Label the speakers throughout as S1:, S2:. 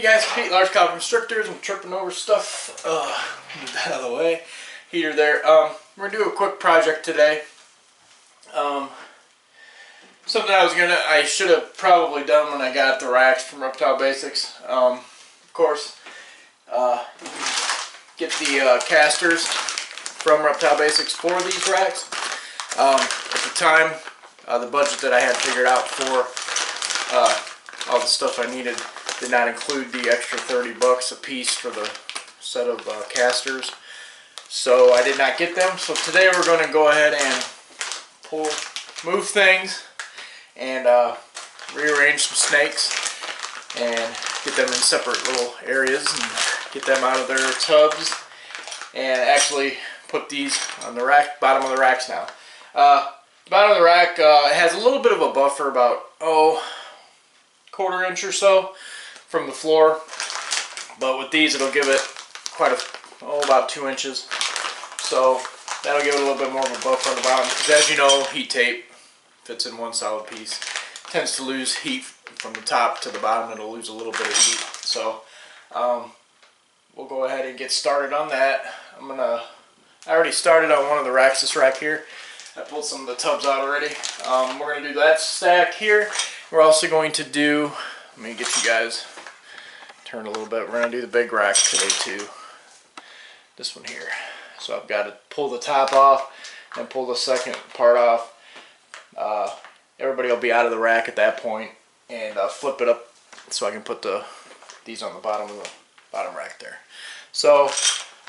S1: guys, Pete, large caliber constrictors. I'm tripping over stuff. Move that out of the way. Heater there. We're gonna do a quick project today. Something I should have probably done when I got the racks from Reptile Basics. Of course, get the casters from Reptile Basics for these racks. At the time, the budget that I had figured out for all the stuff I needed did not include the extra $30 a piece for the set of casters, so I did not get them. So today we're going to go ahead and move things and rearrange some snakes and get them in separate little areas and get them out of their tubs and actually put these on the rack, bottom of the racks now. The bottom of the rack has a little bit of a buffer, about quarter inch or so from the floor, but with these it'll give it quite about 2 inches, so that'll give it a little bit more of a buffer on the bottom, because as you know, heat tape fits in one solid piece, tends to lose heat from the top to the bottom. It'll lose a little bit of heat, so we'll go ahead and get started on that. I already started on one of the racks, this rack here. I pulled some of the tubs out already. We're going to do that stack here. We're also going to do, let me get you guys turned a little bit. We're going to do the big rack today too. This one here. So I've got to pull the top off and pull the second part off. Everybody will be out of the rack at that point, and flip it up so I can put these on the bottom of the bottom rack there. So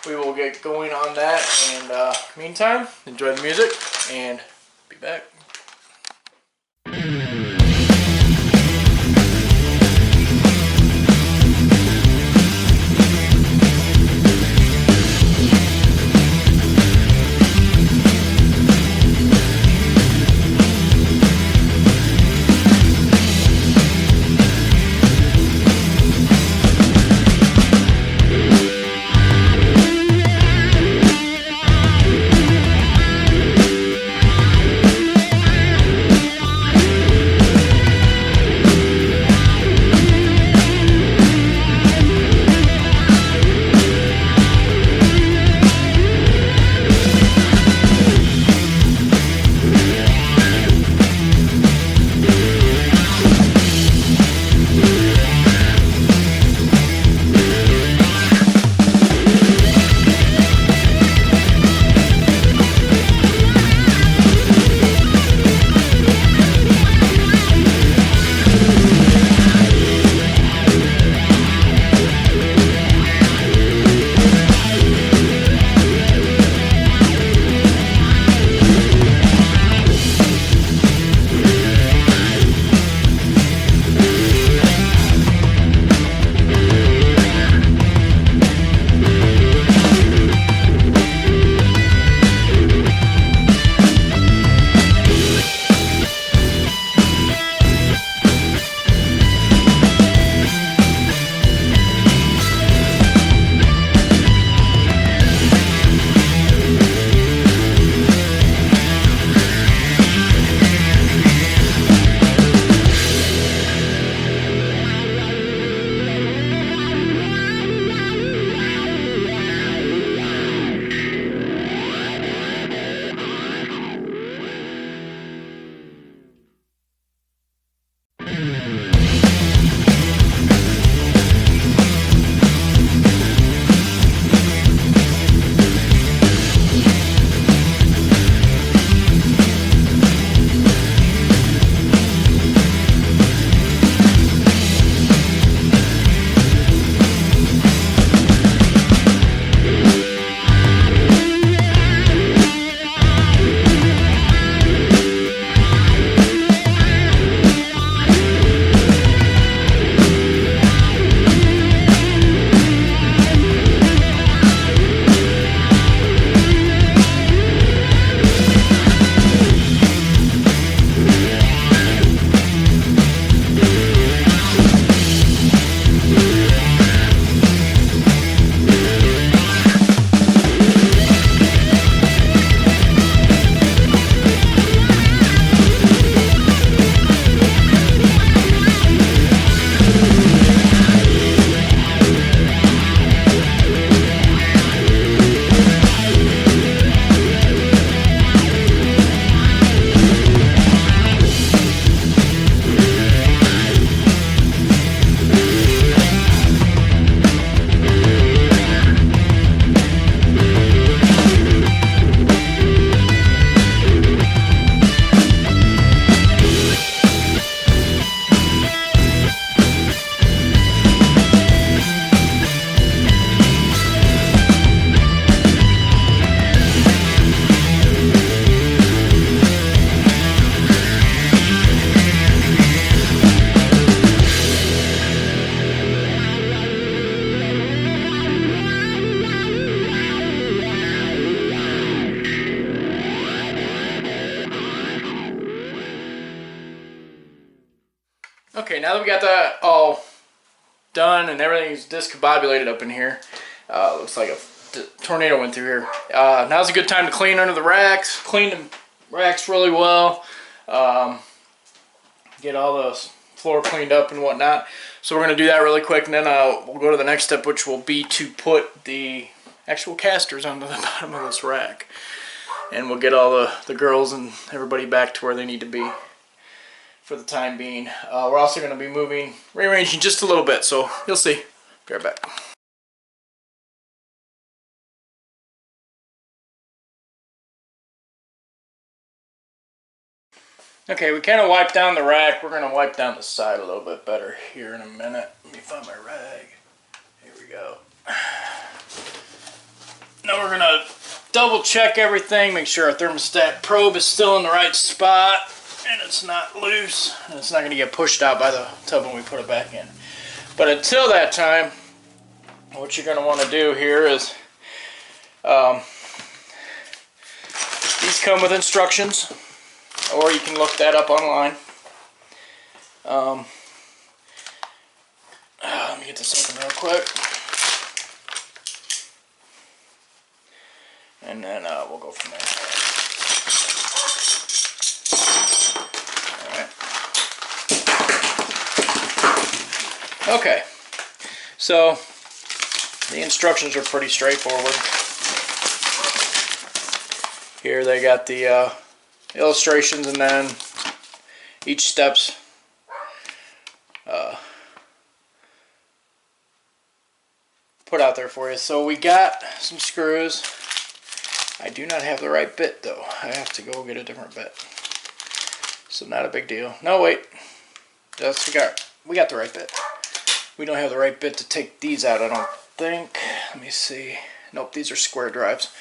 S1: we will get going on that, and meantime, enjoy the music and be back. Okay, now that we got that all done and everything's discombobulated up in here, looks like a tornado went through here. Now's a good time to clean under the racks. Clean the racks really well. Get all the floor cleaned up and whatnot. So we're going to do that really quick, and then we'll go to the next step, which will be to put the actual casters onto the bottom of this rack. And we'll get all the girls and everybody back to where they need to be for the time being. We're also going to be rearranging just a little bit, so you'll see. Be right back. Okay, we kind of wiped down the rack. We're going to wipe down the side a little bit better here in a minute. Let me find my rag. Here we go. Now we're going to double check everything, make sure our thermostat probe is still in the right spot and it's not loose and it's not going to get pushed out by the tub when we put it back in. But until that time, what you're going to want to do here is these come with instructions, or you can look that up online. Let me get this open real quick. And then we'll go from there. Alright. Okay. So, the instructions are pretty straightforward. Here they got the illustrations, and then each step's put out there for you. So we got some screws. I do not have the right bit though. I have to go get a different bit. So not a big deal. No, wait. We got the right bit. We don't have the right bit to take these out, I don't think. Let me see. Nope, these are square drives.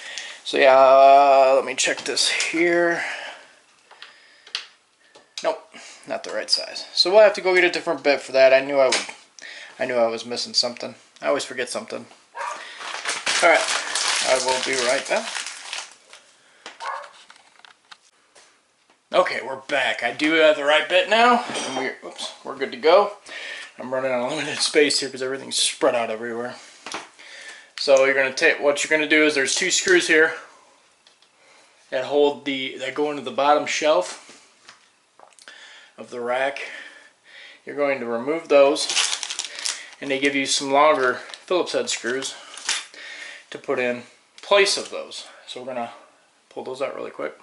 S1: So yeah, let me check this here. Nope, not the right size. So we'll have to go get a different bit for that. I knew I was missing something. I always forget something. Alright, I will be right back. Okay, we're back. I do have the right bit now, and we're good to go. I'm running out of limited space here because everything's spread out everywhere. So what you're gonna do is there's two screws here that go into the bottom shelf of the rack. You're going to remove those, and they give you some longer Phillips head screws to put in place of those. So we're gonna pull those out really quick.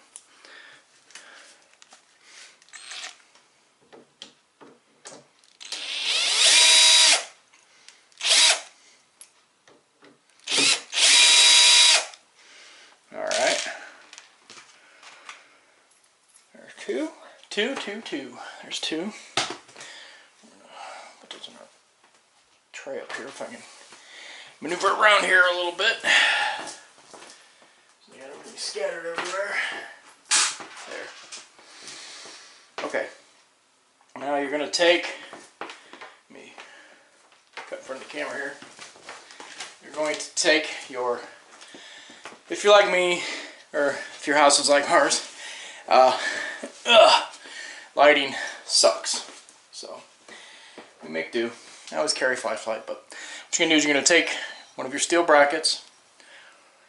S1: Two. There's two. Put those in our tray up here if I can maneuver around here a little bit. You got everything scattered everywhere. There. Okay. Now you're going to take, let me cut in front of the camera here. You're going to take if you're like me, or if your house is like ours, lighting sucks, so we make do. I always carry flashlight, but what you're going to do is you're going to take one of your steel brackets,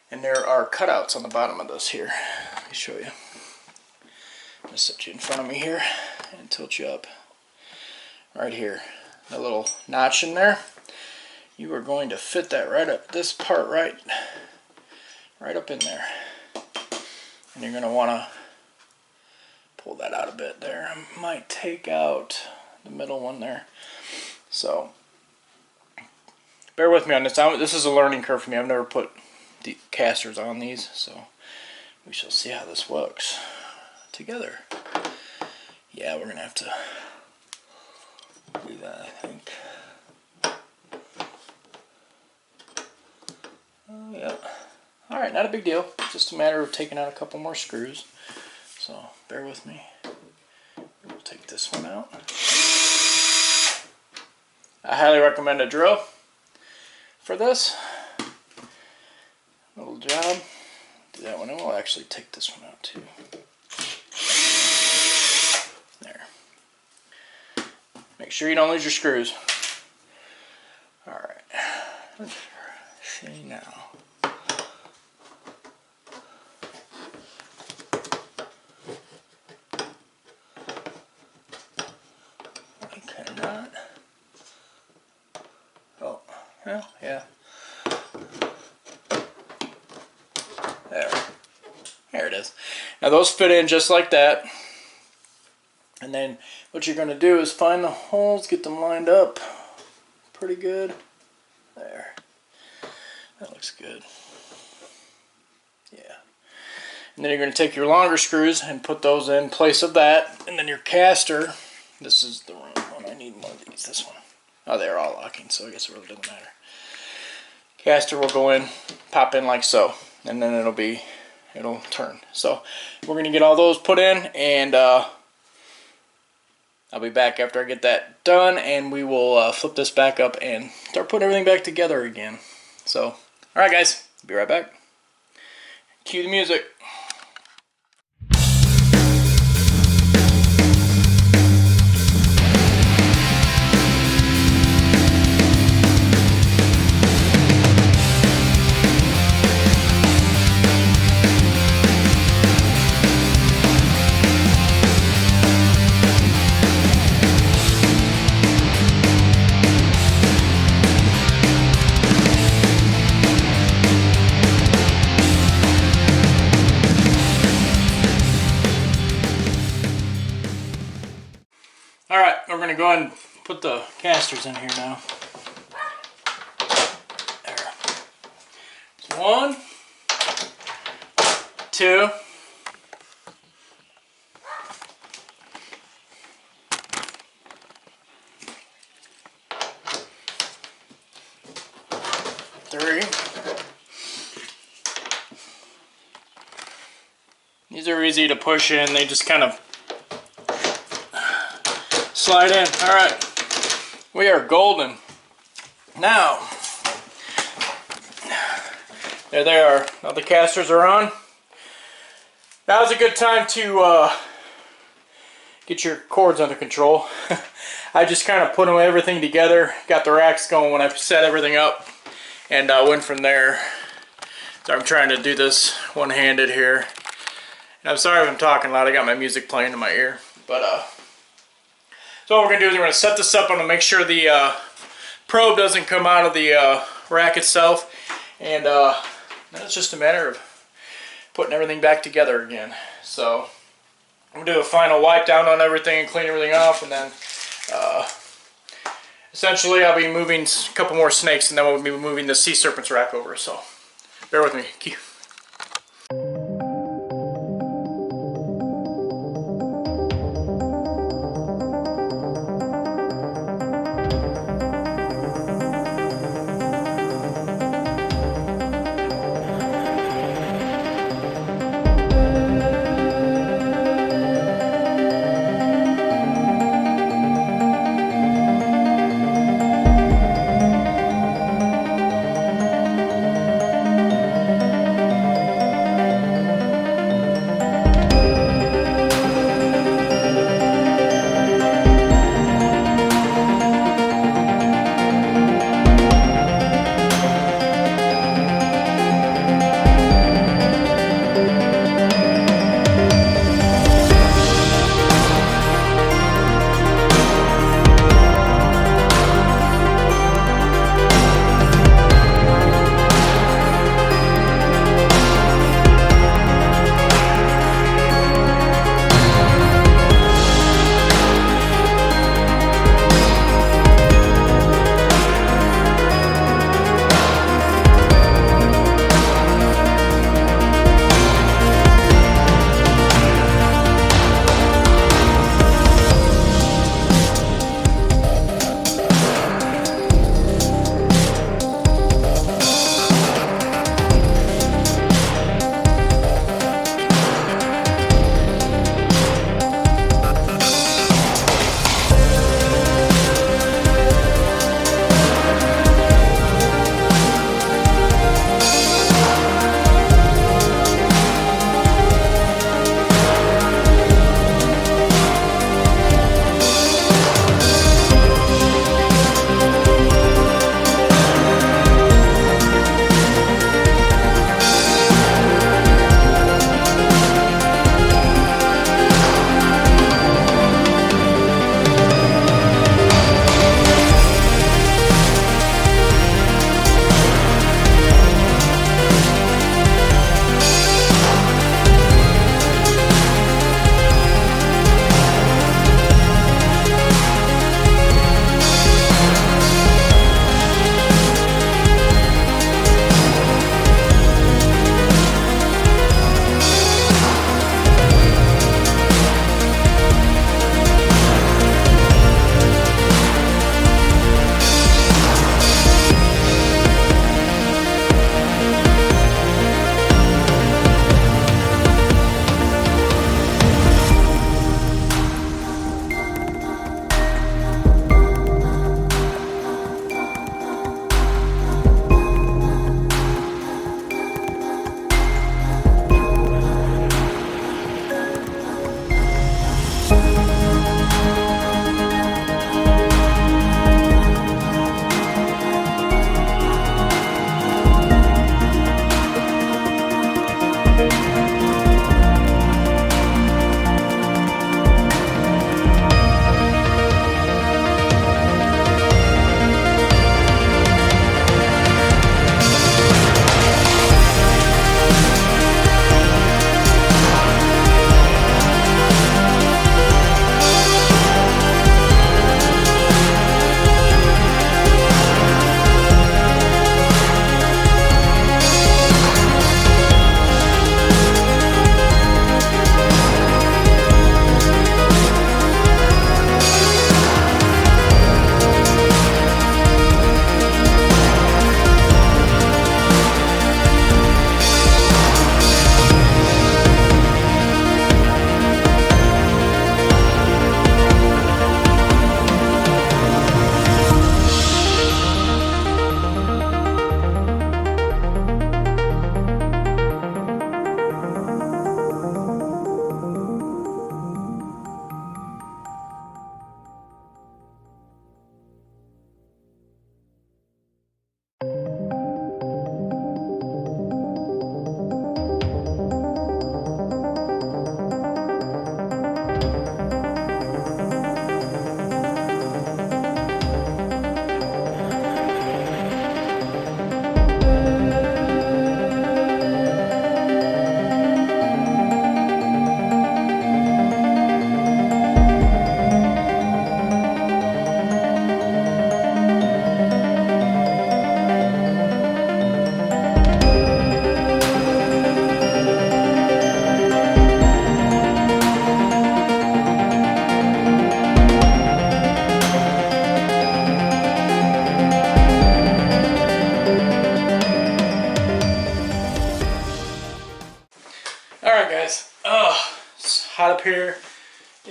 S1: and there are cutouts on the bottom of this here. Let me show you. I'm going to set you in front of me here and tilt you up. Right here, that little notch in there, you are going to fit that right up, this part right up in there. And you're going to want to pull that out a bit there. I might take out the middle one there. So bear with me on this. This is a learning curve for me. I've never put the casters on these, so we shall see how this works together. Yeah, we're gonna have to do that, I think. Oh yeah. Alright, not a big deal. Just a matter of taking out a couple more screws. So bear with me. We'll take this one out. I highly recommend a drill for this little job. Do that one, and we'll actually take this one out too. There. Make sure you don't lose your screws. All right. Let's see now. I cannot. Oh, well, yeah. There it is. Now those fit in just like that. And then what you're going to do is find the holes, get them lined up pretty good. There. That looks good. Yeah. And then you're going to take your longer screws and put those in place of that. And then your caster, this is the wrong one. I need one of these. This one. Oh, they're all locking, so I guess it really doesn't matter. Caster will go in, pop in like so. And then it'll turn. So we're going to get all those put in, and I'll be back after I get that done, and we will flip this back up and start putting everything back together again. So, alright guys, be right back. Cue the music. Alright, we're going to go ahead and put the casters in here now. There. So 1, 2, 3. These are easy to push in, they just kind of slide in. Alright, we are golden. Now, there they are. Now the casters are on. Now's a good time to get your cords under control. I just kind of put everything together, got the racks going when I set everything up, and went from there. So I'm trying to do this one-handed here. And I'm sorry if I'm talking loud, I got my music playing in my ear. But so what we're going to do is we're going to set this up. I'm going to make sure the probe doesn't come out of the rack itself. And then it's just a matter of putting everything back together again. So I'm going to do a final wipe down on everything and clean everything off. And then essentially I'll be moving a couple more snakes, and then we'll be moving the sea serpents rack over. So bear with me.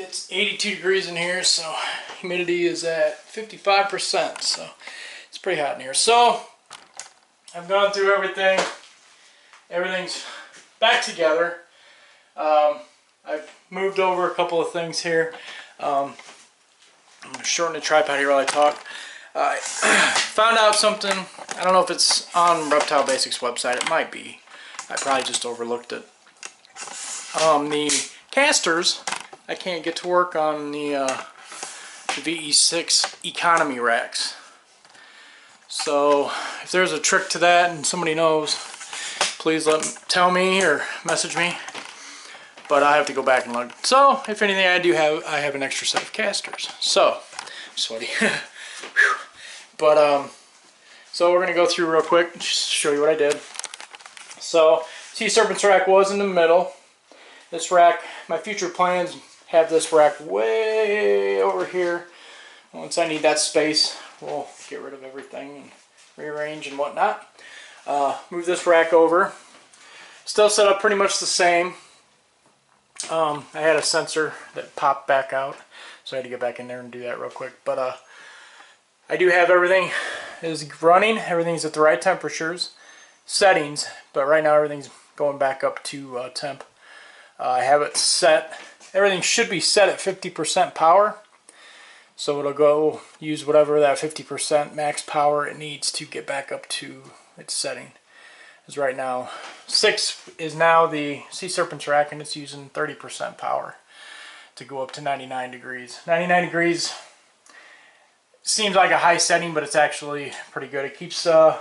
S1: it's 82 degrees in here, so humidity is at 55%, so it's pretty hot in here. So I've gone through everything. Everything's back together. I've moved over a couple of things here. I'm going to shorten the tripod here while I talk. I found out something. I don't know if it's on Reptile Basics website. It might be. I probably just overlooked it. The casters, I can't get to work on the VE6 economy racks. So if there's a trick to that and somebody knows, please tell me or message me. But I have to go back and look. So if anything, I have an extra set of casters. So I'm sweaty. But so we're gonna go through real quick and just show you what I did. So Sea Serpent's rack was in the middle. This rack, my future plans have this rack way over here. Once I need that space, we'll get rid of everything and rearrange and whatnot. Move this rack over. Still set up pretty much the same. I had a sensor that popped back out, so I had to get back in there and do that real quick. But I do have everything is running. Everything's at the right temperatures, settings, but right now everything's going back up to temp. I have it set. Everything should be set at 50% power. So it'll go use whatever that 50% max power it needs to get back up to its setting. As right now, 6 is now the Sea Serpent's rack, and it's using 30% power to go up to 99 degrees. 99 degrees seems like a high setting, but it's actually pretty good. It keeps the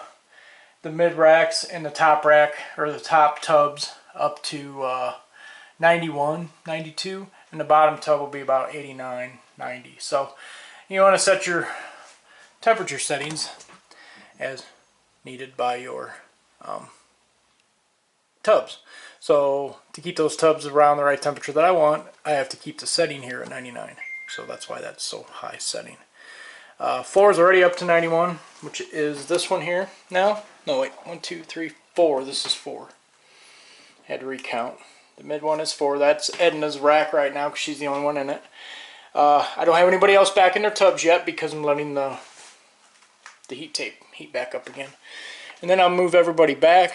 S1: mid racks and the top rack, or the top tubs, up to 91, 92, and the bottom tub will be about 89, 90. So you want to set your temperature settings as needed by your tubs. So to keep those tubs around the right temperature that I want, I have to keep the setting here at 99. So that's why that's so high setting. Floor is already up to 91, which is this one here now. No, wait, 1, 2, 3, 4. This is 4. Had to recount. The mid one is 4. That's Edna's rack right now because she's the only one in it. I don't have anybody else back in their tubs yet because I'm letting the heat tape heat back up again. And then I'll move everybody back,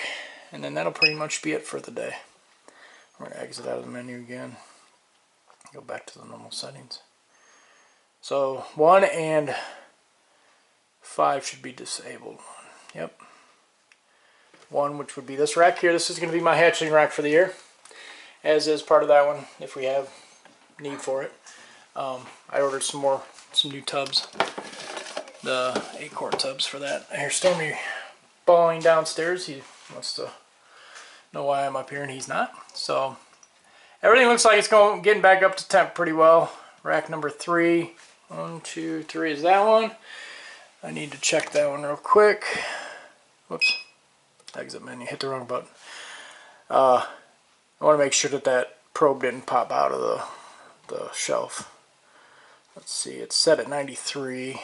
S1: and then that'll pretty much be it for the day. We're going to exit out of the menu again. Go back to the normal settings. So 1 and 5 should be disabled. Yep. 1, which would be this rack here. This is going to be my hatchling rack for the year, as is part of that one if we have need for it. I ordered some new tubs, the 8-quart tubs for that. I hear Stormy bawling downstairs. He wants to know why I'm up here, and he's not. So everything looks like it's getting back up to temp pretty well. Rack number 3, 1, 2, 3 is that one. I need to check that one real quick. Whoops, exit menu, hit the wrong button. I want to make sure that that probe didn't pop out of the shelf. Let's see, it's set at 93.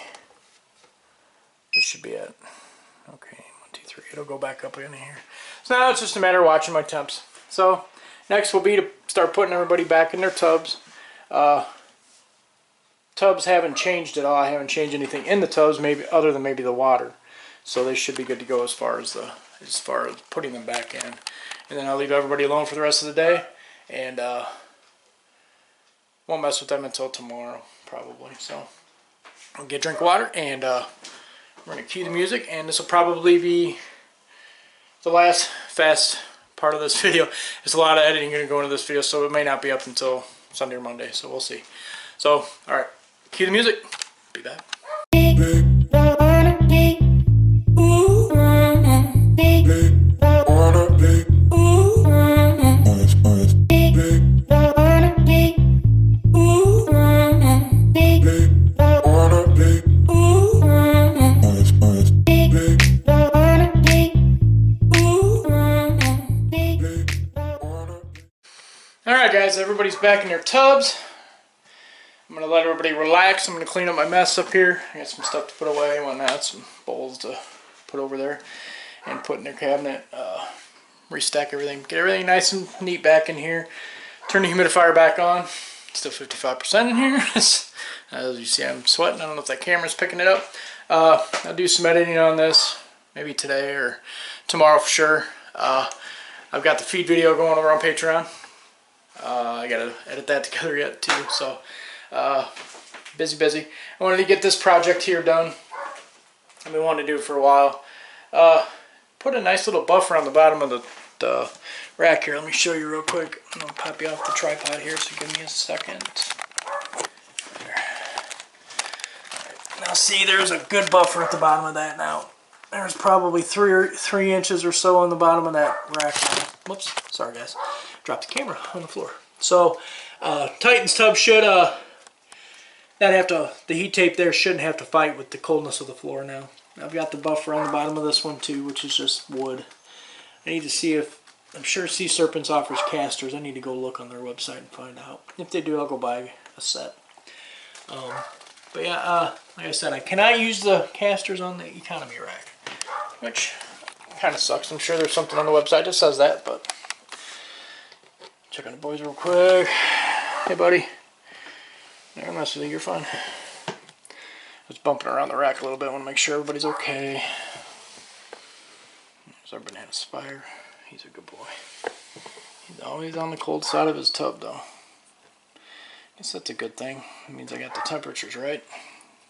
S1: It should be at, okay, 1, 2, 3. It'll go back up in here. So now it's just a matter of watching my temps. So next will be to start putting everybody back in their tubs. Tubs haven't changed at all. I haven't changed anything in the tubs, maybe other than maybe the water. So they should be good to go as far as putting them back in. And then I'll leave everybody alone for the rest of the day, and won't mess with them until tomorrow probably. So I'll get a drink of water, and we're gonna cue the music, and this will probably be the last fast part of this video. There's a lot of editing going to go into this video, so it may not be up until Sunday or Monday, so we'll see. So alright, cue the music, be back. Alright guys, everybody's back in their tubs. I'm going to let everybody relax. I'm going to clean up my mess up here. I got some stuff to put away and whatnot, some bowls to put over there and put in their cabinet. Restack everything, get everything nice and neat back in here. Turn the humidifier back on. Still 55% in here. As you see, I'm sweating. I don't know if that camera's picking it up. I'll do some editing on this, maybe today or tomorrow for sure. I've got the feed video going over on Patreon. I gotta edit that together yet too, so busy. I wanted to get this project here done. I've been wanting to do it for a while. Put a nice little buffer on the bottom of the rack here. Let me show you real quick. I'm gonna pop you off the tripod here, so give me a second. There. Now see, there's a good buffer at the bottom of that now. There's probably 3 inches or so on the bottom of that rack. Whoops, sorry guys. Dropped the camera on the floor. So, Titan's tub should not have to, the heat tape there shouldn't have to fight with the coldness of the floor now. I've got the buffer on the bottom of this one too, which is just wood. I need to see if, I'm sure Sea Serpents offers casters. I need to go look on their website and find out. If they do, I'll go buy a set. But yeah, like I said, I cannot use the casters on the economy rack, which kind of sucks. I'm sure there's something on the website that says that, but check on the boys real quick. Hey, buddy. Never mess with you. You're fine. I was bumping around the rack a little bit. I want to make sure everybody's okay. There's our banana spire. He's a good boy. He's always on the cold side of his tub, though. Guess that's a good thing. It means I got the temperatures right.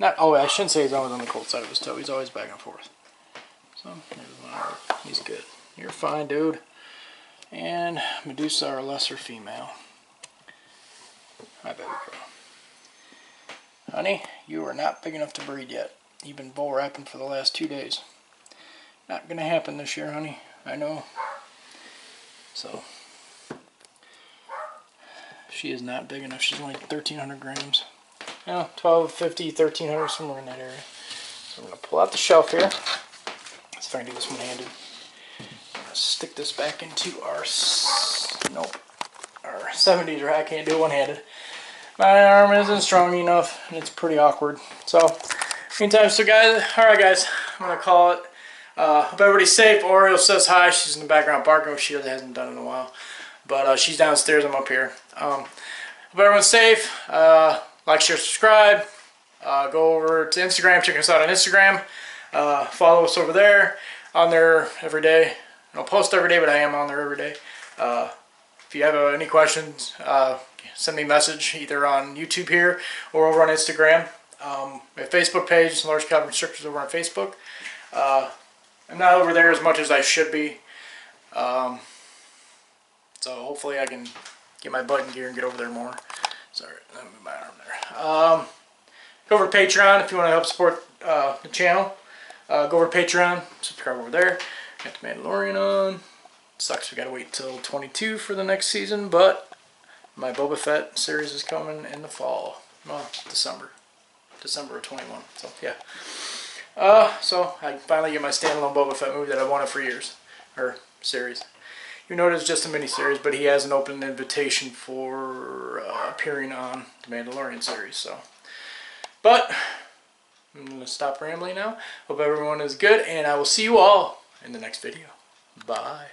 S1: Not, oh, I shouldn't say he's always on the cold side of his tub. He's always back and forth. So, he's good. You're fine, dude. And Medusa, our lesser female. Hi, baby girl. Honey, you are not big enough to breed yet. You've been bull wrapping for the last 2 days. Not gonna happen this year, honey. I know. So, she is not big enough. She's only 1,300 grams. No, 1,250, 1,300, somewhere in that area. So I'm gonna pull out the shelf here. Let's try and do this one-handed. Stick this back into our, nope, our 70s rack. Can't do it one-handed. My arm isn't strong enough, and it's pretty awkward. So, meantime, so guys, alright guys, I'm gonna call it. Hope everybody's safe. Oriole says hi. She's in the background barking, which she hasn't done in a while. But she's downstairs, I'm up here. Hope everyone's safe. Like, share, subscribe. Go over to Instagram, check us out on Instagram. Follow us over there. On there every day. I don't post every day, but I am on there every day. If you have any questions, send me a message either on YouTube here or over on Instagram. My Facebook page, Large Caliber Constrictors, over on Facebook. I'm not over there as much as I should be. So hopefully I can get my butt in gear and get over there more. Sorry, let me move my arm there. Go over to Patreon if you want to help support the channel. Go over to Patreon, subscribe over there. Got the Mandalorian on. Sucks we gotta wait till 22 for the next season, but my Boba Fett series is coming in the fall. Well, December of 21. So yeah. So I finally get my standalone Boba Fett movie that I've wanted for years, or series. You know, it's just a mini series, but he has an open invitation for appearing on the Mandalorian series. So, but I'm gonna stop rambling now. Hope everyone is good, and I will see you all in the next video. Bye.